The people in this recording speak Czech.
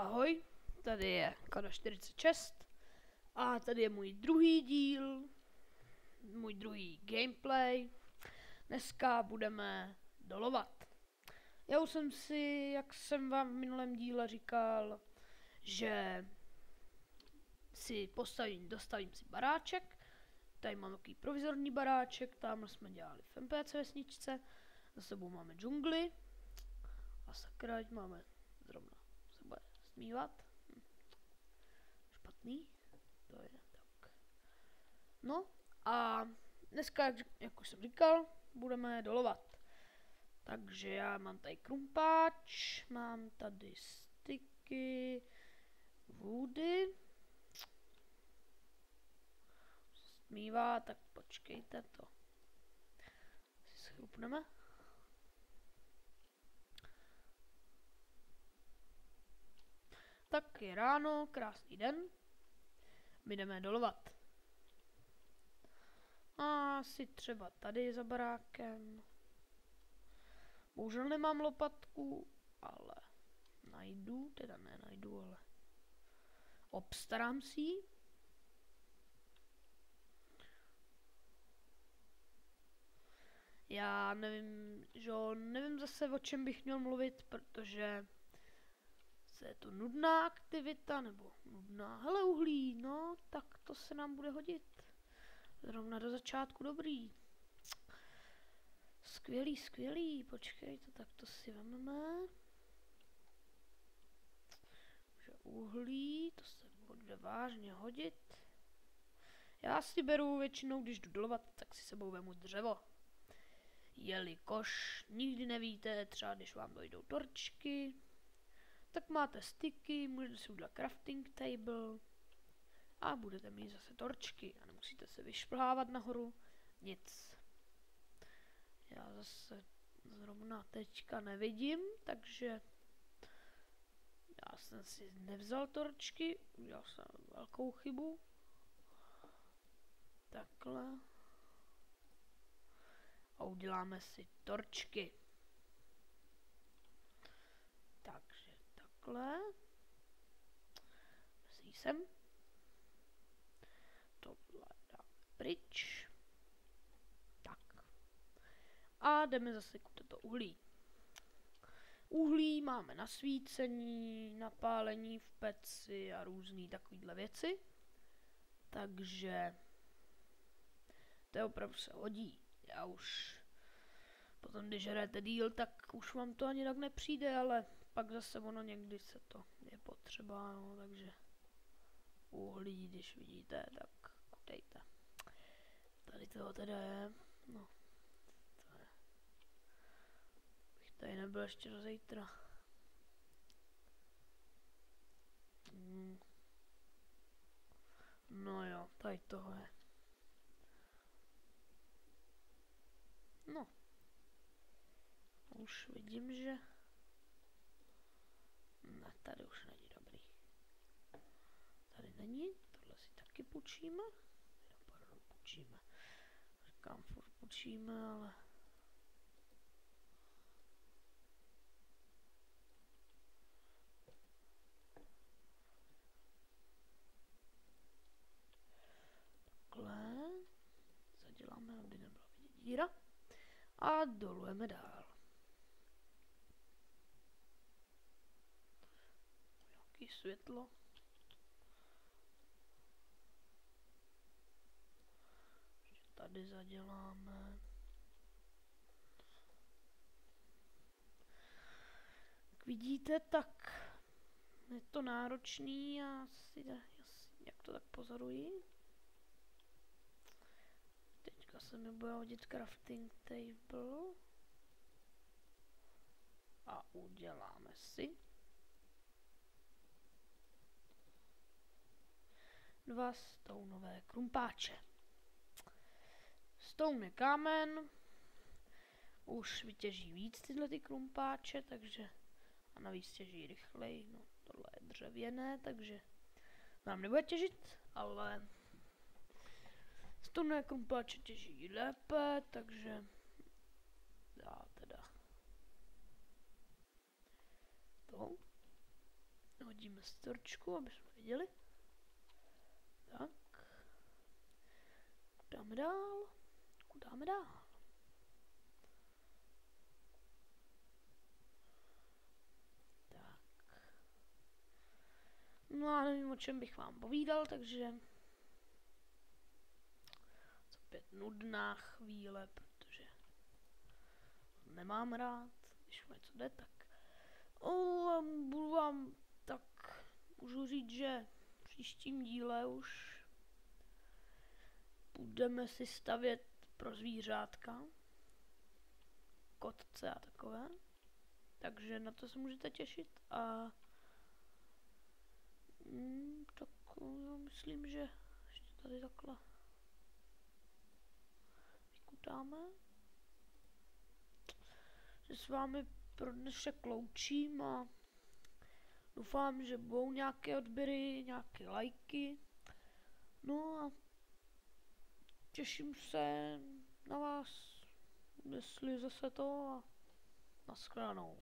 Ahoj, tady je Kada 46 a tady je můj druhý díl, můj druhý gameplay. Dneska budeme dolovat. Já už jsem si, jak jsem vám v minulém díle říkal, že si dostavím si baráček. Tady mám takový provizorní baráček, tamhle jsme dělali v MPC vesničce, za sebou máme džungli a sakra, máme zrovna se bude smívat. Špatný, to je tak. No a dneska, jak už jsem říkal, budeme dolovat. Takže já mám tady krumpáč, mám tady styky, woody. Smívá, tak počkejte to. Si schrupneme. Tak je ráno, krásný den. My jdeme dolovat. Asi třeba tady za barákem. Bohužel nemám lopatku, ale najdu, ale obstarám si ji. Já nevím zase, o čem bych měl mluvit, protože je to nudná aktivita, nebo nudná, hele uhlí, no, tak to se nám bude hodit. Zrovna do začátku dobrý. Skvělý, počkejte, tak to si vezmeme. Že uhlí, to se bude vážně hodit. Já si beru většinou, když jdu dolovat, tak si sebou vemu dřevo. Jelikož nikdy nevíte, třeba když vám dojdou torčky, tak máte styky, můžete si udělat crafting table a budete mít zase torčky a nemusíte se vyšplhávat nahoru, nic. Já zase zrovna teďka nevidím, takže já jsem si nevzal torčky, udělal jsem velkou chybu. Takhle. A uděláme si torčky. Takže takhle. Myslí jsem. Tohle dáme pryč. Tak. A jdeme zase kutat to uhlí. Uhlí máme na svícení, na pálení v peci a různý takovýhle věci. Takže to opravdu se hodí. Já už potom, když hrajete díl, tak už vám to ani tak nepřijde, ale pak zase ono někdy se to je potřeba, no, takže uhlí, když vidíte, tak kutejte. Tady toho teda je, no, to je. Bych tady nebyl ještě do zítra. No jo, tady toho je. No. Už vidím, že ne, tady už není dobrý. Tady není, tohle si taky půjčíme. Půjčíme. Říkám, furt půjčíme, ale takhle zaděláme, aby nebyla vidět díra a dolujeme dál. Světlo. Tady zaděláme. Jak vidíte, tak je to náročný a jak to tak pozoruji. Teďka se mi bude hodit crafting table. A uděláme si 2 stoneové krumpáče. Stone je kámen, už vytěží víc tyhle ty krumpáče, takže a navíc těží rychleji. No, tohle je dřevěné, takže nám nebude těžit, ale stone krumpáče těží lépe, takže já teda to hodíme storčku, aby jsme viděli. Tak. Dáme dál. Dáme dál. Tak. No a nevím, o čem bych vám povídal, takže opět nudná chvíle, protože nemám rád, když mi něco jde, tak budu vám tak můžu říct, že v příštím díle už budeme si stavět pro zvířátka, kotce a takové, takže na to se můžete těšit a tak já myslím, že ještě tady takhle vykutáme, že s vámi pro dnešek loučím a doufám, že budou nějaké odběry, nějaké lajky, no a těším se na vás, jestli zase to a nashledanou.